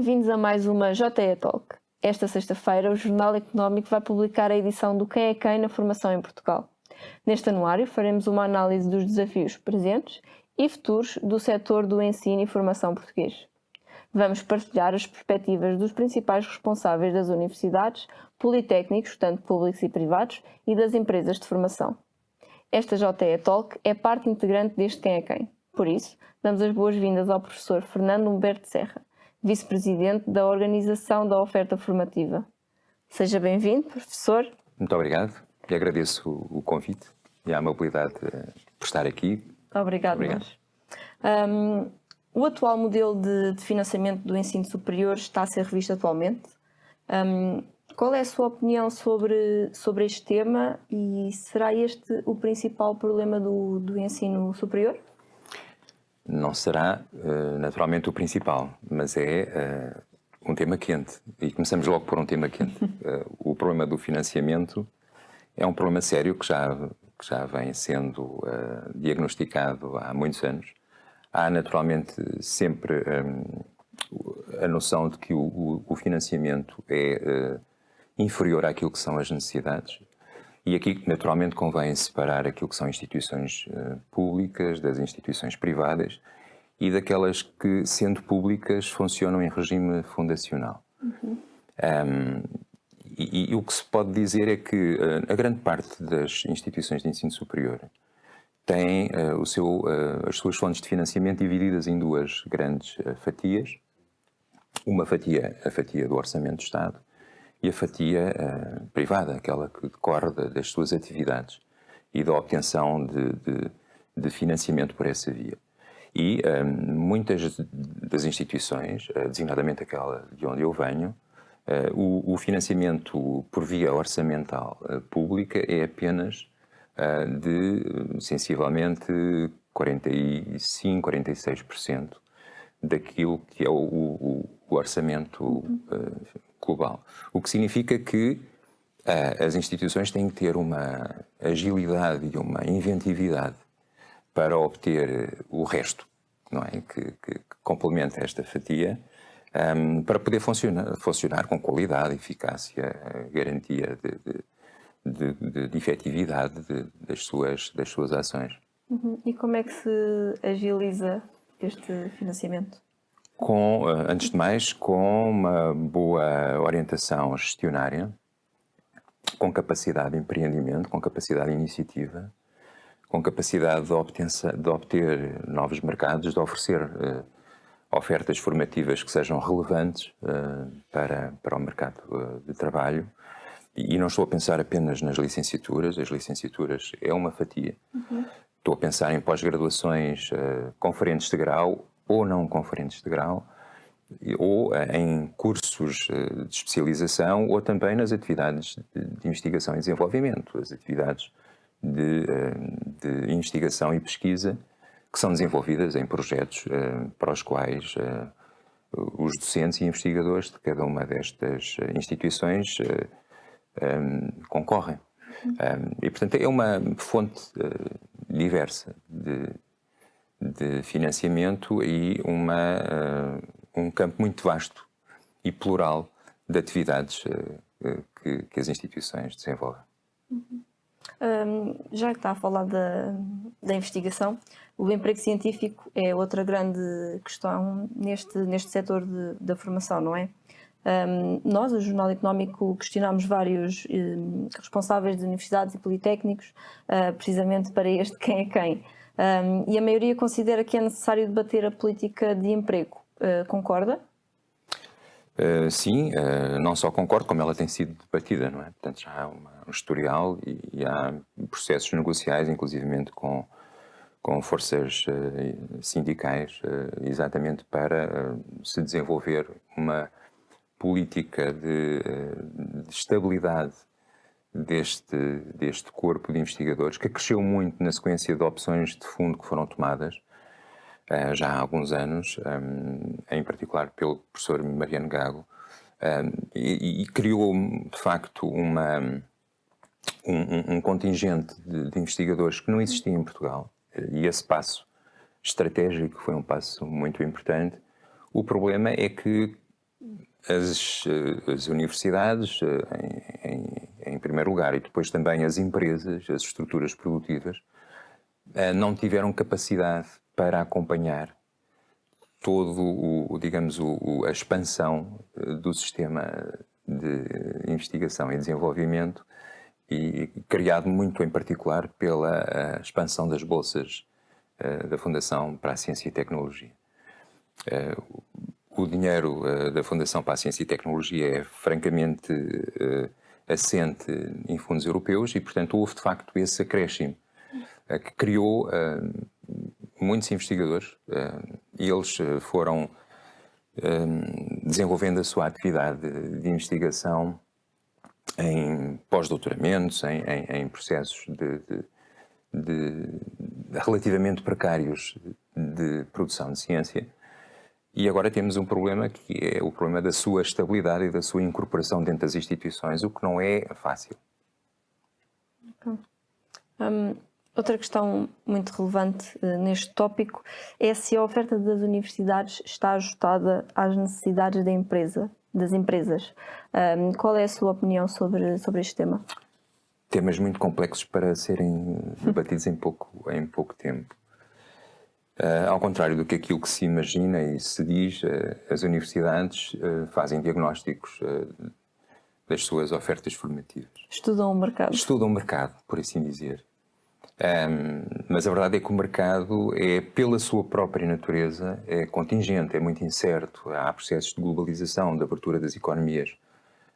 Bem-vindos a mais uma JE Talk. Esta sexta-feira, o Jornal Económico vai publicar a edição do Quem é Quem na Formação em Portugal. Neste anuário, faremos uma análise dos desafios presentes e futuros do setor do ensino e formação português. Vamos partilhar as perspectivas dos principais responsáveis das universidades, politécnicos, tanto públicos e privados, e das empresas de formação. Esta JE Talk é parte integrante deste Quem é Quem. Por isso, damos as boas-vindas ao professor Fernando Humberto Serra, vice-presidente da Organização da Oferta Formativa. Seja bem-vindo, professor. Muito obrigado e agradeço o convite e a amabilidade por estar aqui. Obrigado. O atual modelo de financiamento do ensino superior está a ser revisto atualmente. Qual é a sua opinião sobre este tema e será este o principal problema do ensino superior? Não será naturalmente o principal, mas é um tema quente. E começamos logo por um tema quente. O problema do financiamento é um problema sério que já vem sendo diagnosticado há muitos anos. Há naturalmente sempre a noção de que o financiamento é inferior àquilo que são as necessidades. E aqui, naturalmente, convém separar aquilo que são instituições públicas das instituições privadas e daquelas que, sendo públicas, funcionam em regime fundacional. E o que se pode dizer é que a grande parte das instituições de ensino superior têm as suas fontes de financiamento divididas em duas grandes fatias. Uma fatia, a fatia do Orçamento do Estado, e a fatia privada, aquela que decorre das suas atividades e da obtenção de financiamento por essa via. E muitas das instituições, designadamente aquela de onde eu venho, o financiamento por via orçamental pública é apenas sensivelmente 45, 46% daquilo que é o orçamento global. O que significa que as instituições têm que ter uma agilidade e uma inventividade para obter o resto, não é? Que complementa esta fatia, para poder funcionar com qualidade, eficácia, garantia de efetividade das suas ações. E como é que se agiliza este financiamento? Antes de mais, com uma boa orientação gestionária, com capacidade de empreendimento, com capacidade de iniciativa, com capacidade de obter novos mercados, de oferecer ofertas formativas que sejam relevantes para o mercado de trabalho. E não estou a pensar apenas nas licenciaturas, as licenciaturas é uma fatia. Estou a pensar em pós-graduações conferentes de grau ou não conferentes de grau, ou em cursos de especialização, ou também nas atividades de investigação e desenvolvimento, as atividades de investigação e pesquisa que são desenvolvidas em projetos para os quais os docentes e investigadores de cada uma destas instituições concorrem. E, portanto, é uma fonte diversa de financiamento e um campo muito vasto e plural de atividades que as instituições desenvolvem. Já que está a falar da investigação, o emprego científico é outra grande questão neste setor da formação, não é? Nós, o Jornal Económico, questionámos vários responsáveis de universidades e politécnicos precisamente para este Quem é Quem. E a maioria considera que é necessário debater a política de emprego. Concorda? Sim, não só concordo, como ela tem sido debatida, não é? Portanto, já há um historial e há processos negociais, inclusivamente com forças sindicais, exatamente para se desenvolver uma política de estabilidade deste corpo de investigadores, que cresceu muito na sequência de opções de fundo que foram tomadas já há alguns anos, em particular pelo professor Mariano Gago, e criou, de facto, um contingente de investigadores que não existia em Portugal. E esse passo estratégico foi um passo muito importante. O problema é que as universidades, em primeiro lugar, e depois também as empresas, as estruturas produtivas, não tiveram capacidade para acompanhar todo a expansão do sistema de investigação e desenvolvimento, e criado muito em particular pela expansão das bolsas da Fundação para a Ciência e Tecnologia. O dinheiro da Fundação para a Ciência e Tecnologia é francamente assente em fundos europeus e, portanto, houve de facto esse acréscimo que criou muitos investigadores e eles foram desenvolvendo a sua atividade de investigação em pós-doutoramentos, em processos relativamente precários de produção de ciência. E agora temos um problema que é o problema da sua estabilidade e da sua incorporação dentro das instituições, o que não é fácil. Outra questão muito relevante neste tópico é se a oferta das universidades está ajustada às necessidades das empresas. Qual é a sua opinião sobre este tema? Temas muito complexos para serem debatidos em pouco tempo. Ao contrário do que aquilo que se imagina e se diz, as universidades fazem diagnósticos das suas ofertas formativas. Estudam o mercado. Estudam o mercado, por assim dizer. Mas a verdade é que o mercado é, pela sua própria natureza, é contingente, é muito incerto. Há processos de globalização, de abertura das economias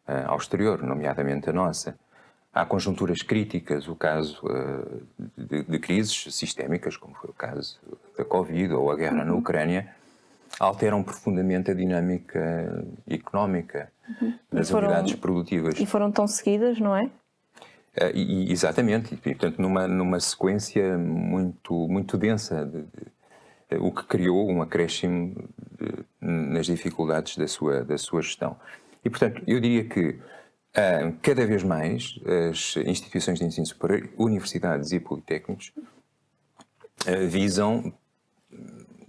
ao exterior, nomeadamente a nossa. Há conjunturas críticas, o caso de crises sistémicas, como foi o caso da Covid ou a guerra na Ucrânia, alteram profundamente a dinâmica económica das unidades produtivas. E foram tão seguidas, não é? Exatamente, e portanto numa sequência muito densa, o que criou um acréscimo nas dificuldades da sua gestão. E portanto, eu diria que cada vez mais as instituições de ensino superior, universidades e politécnicos, visam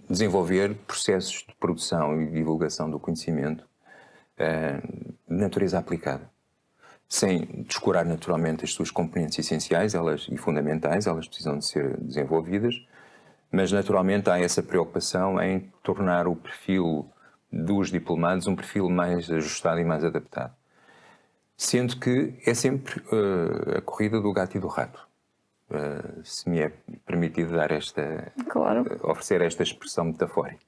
desenvolver processos de produção e divulgação do conhecimento de natureza aplicada, sem descurar naturalmente as suas componentes essenciais e fundamentais, elas precisam de ser desenvolvidas, mas naturalmente há essa preocupação em tornar o perfil dos diplomados um perfil mais ajustado e mais adaptado. Sendo que é sempre a corrida do gato e do rato. Se me é permitido dar oferecer esta expressão metafórica,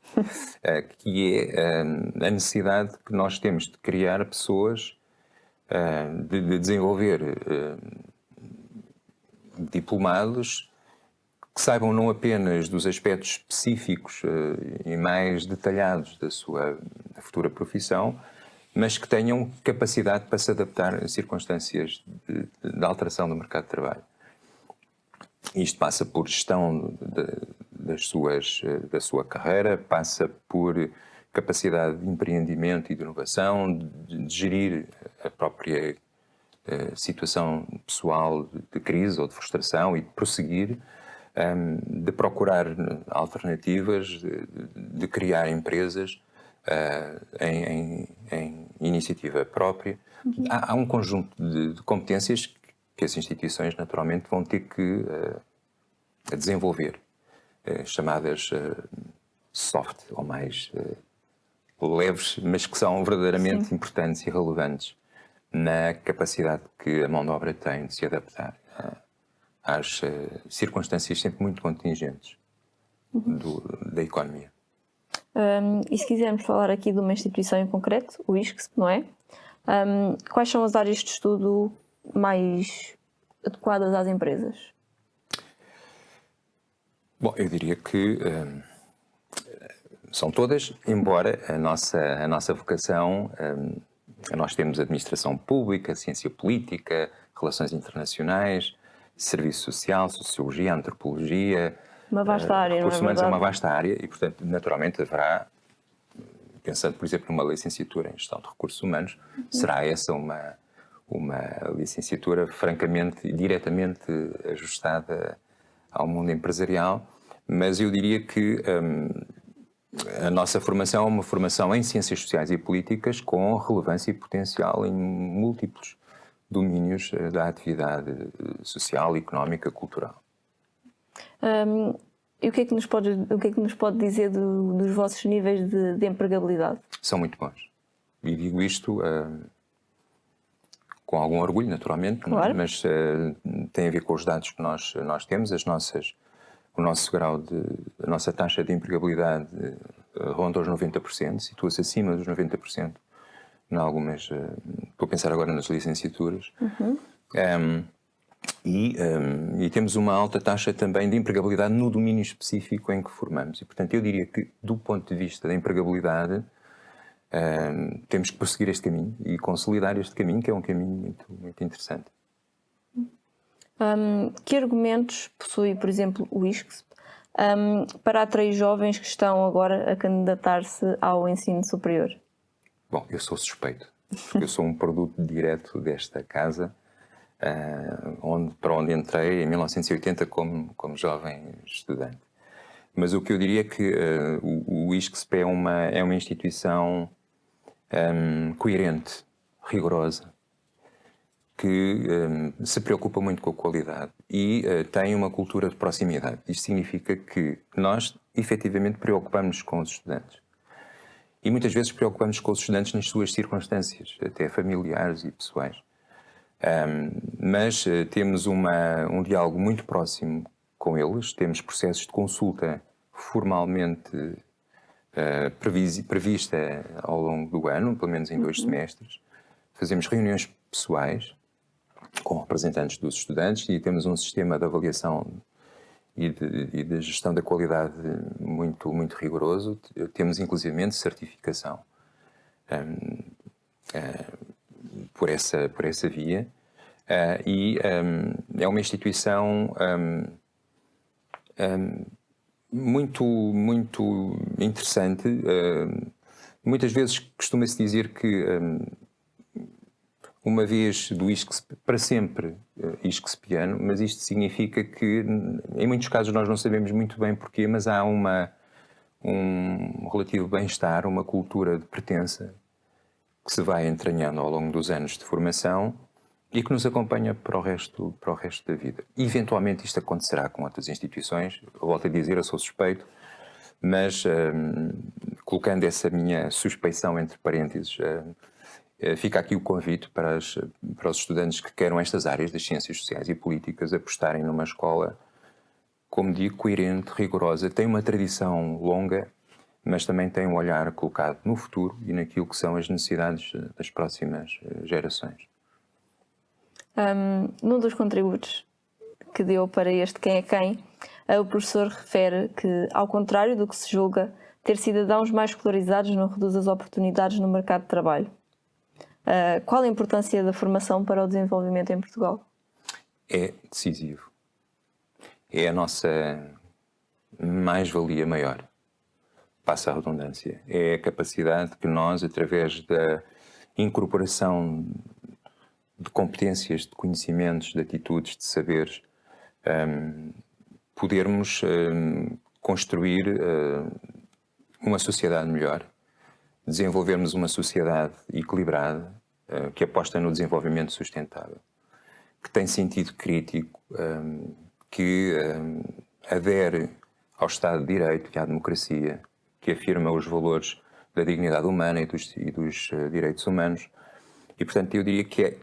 que é a necessidade que nós temos de criar pessoas, de desenvolver diplomados que saibam não apenas dos aspectos específicos e mais detalhados da sua futura profissão, mas que tenham capacidade para se adaptar a circunstâncias de alteração do mercado de trabalho. Isto passa por gestão da sua carreira, passa por capacidade de empreendimento e de inovação, de gerir a própria situação pessoal de crise ou de frustração e de prosseguir, de procurar alternativas, de criar empresas em iniciativa própria. Há um conjunto de competências que as instituições naturalmente vão ter que desenvolver, chamadas soft ou mais leves, mas que são verdadeiramente importantes e relevantes na capacidade que a mão de obra tem de se adaptar às circunstâncias sempre muito contingentes da economia. E se quisermos falar aqui de uma instituição em concreto, o ISCSP, não é? Quais são as áreas de estudo mais adequadas às empresas? Bom, eu diria que são todas, embora a nossa vocação, nós temos administração pública, ciência política, relações internacionais, serviço social, sociologia, antropologia. Uma vasta área, não é recursos humanos verdade? é uma vasta área e, portanto, naturalmente haverá, pensando, por exemplo, numa licenciatura em gestão de recursos humanos, será essa uma licenciatura francamente, diretamente ajustada ao mundo empresarial, mas eu diria que a nossa formação é uma formação em ciências sociais e políticas com relevância e potencial em múltiplos domínios da atividade social, económica, cultural. E o que é que nos pode dizer dos vossos níveis de empregabilidade? São muito bons. E digo isto com algum orgulho, naturalmente, claro. Mas tem a ver com os dados que nós temos, o nosso grau a nossa taxa de empregabilidade ronda os 90%, situa-se acima dos 90%, em algumas, estou a pensar agora nas licenciaturas. E temos uma alta taxa também de empregabilidade no domínio específico em que formamos. E, portanto, eu diria que, do ponto de vista da empregabilidade, temos que prosseguir este caminho e consolidar este caminho, que é um caminho muito, muito interessante. Que argumentos possui, por exemplo, o ISCSP para atrair jovens que estão agora a candidatar-se ao ensino superior? Bom, eu sou suspeito, porque eu sou um produto direto desta casa, para onde entrei em 1980 como jovem estudante. Mas o que eu diria é que o ISCSP é uma instituição coerente, rigorosa, que se preocupa muito com a qualidade e tem uma cultura de proximidade. Isto significa que nós, efetivamente, preocupamos com os estudantes. E muitas vezes preocupamos com os estudantes nas suas circunstâncias, até familiares e pessoais. Mas temos um diálogo muito próximo com eles, temos processos de consulta formalmente prevista ao longo do ano, pelo menos em 2 semestres. Fazemos reuniões pessoais com representantes dos estudantes e temos um sistema de avaliação e de gestão da qualidade muito, muito rigoroso. Temos inclusivamente certificação por essa via. É uma instituição muito, muito interessante. Muitas vezes costuma-se dizer que uma vez do ISCSP, para sempre ISCSPiano, mas isto significa que, em muitos casos, nós não sabemos muito bem porquê, mas há um relativo bem-estar, uma cultura de pertença que se vai entranhando ao longo dos anos de formação e que nos acompanha para o resto da vida. Eventualmente isto acontecerá com outras instituições, eu volto a dizer, eu sou suspeito, mas colocando essa minha suspeição entre parênteses, fica aqui o convite para os estudantes que queiram estas áreas das ciências sociais e políticas apostarem numa escola, como digo, coerente, rigorosa, tem uma tradição longa, mas também tem um olhar colocado no futuro e naquilo que são as necessidades das próximas gerações. Num dos contributos que deu para este Quem é Quem, o professor refere que, ao contrário do que se julga, ter cidadãos mais escolarizados não reduz as oportunidades no mercado de trabalho. Qual a importância da formação para o desenvolvimento em Portugal? É decisivo. É a nossa mais-valia maior. Passa a redundância. É a capacidade que nós, através da incorporação de competências, de conhecimentos, de atitudes, de saberes, podermos construir uma sociedade melhor, desenvolvermos uma sociedade equilibrada, que aposta no desenvolvimento sustentável, que tem sentido crítico, que adere ao Estado de Direito e à democracia, que afirma os valores da dignidade humana e dos direitos humanos. E, portanto, eu diria que é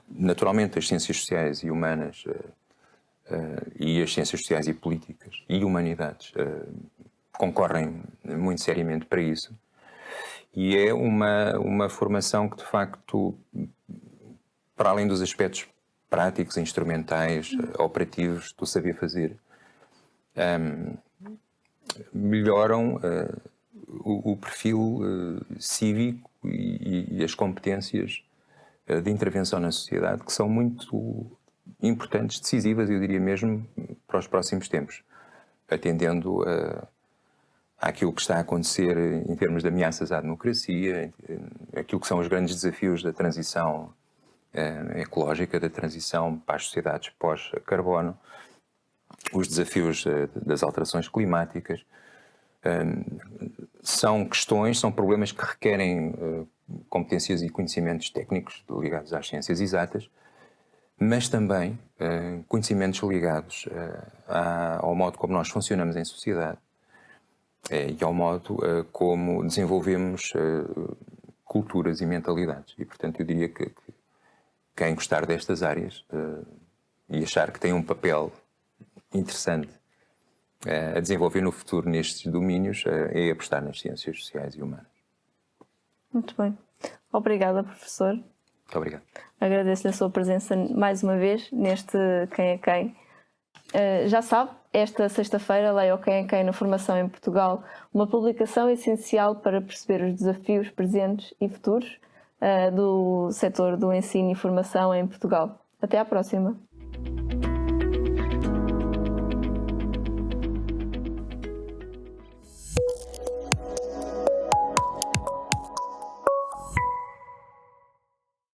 naturalmente, as ciências sociais e humanas e as ciências sociais e políticas e humanidades concorrem muito seriamente para isso. E é uma formação que, de facto, para além dos aspectos práticos, instrumentais, operativos do saber fazer, melhoram o perfil cívico e as competências de intervenção na sociedade, que são muito importantes, decisivas, eu diria mesmo, para os próximos tempos, atendendo àquilo que está a acontecer em termos de ameaças à democracia, aquilo que são os grandes desafios da transição ecológica, da transição para as sociedades pós-carbono, os desafios das alterações climáticas, São questões, são problemas que requerem competências e conhecimentos técnicos ligados às ciências exatas, mas também conhecimentos ligados ao modo como nós funcionamos em sociedade e ao modo como desenvolvemos culturas e mentalidades. E, portanto, eu diria que quem gostar destas áreas e achar que tem um papel interessante a desenvolver no futuro nestes domínios é apostar nas ciências sociais e humanas. Muito bem. Obrigada, professor. Muito obrigado. Agradeço-lhe a sua presença mais uma vez neste Quem é Quem. Já sabe, esta sexta-feira leia o Quem é Quem na Formação em Portugal, uma publicação essencial para perceber os desafios presentes e futuros do setor do ensino e formação em Portugal. Até à próxima.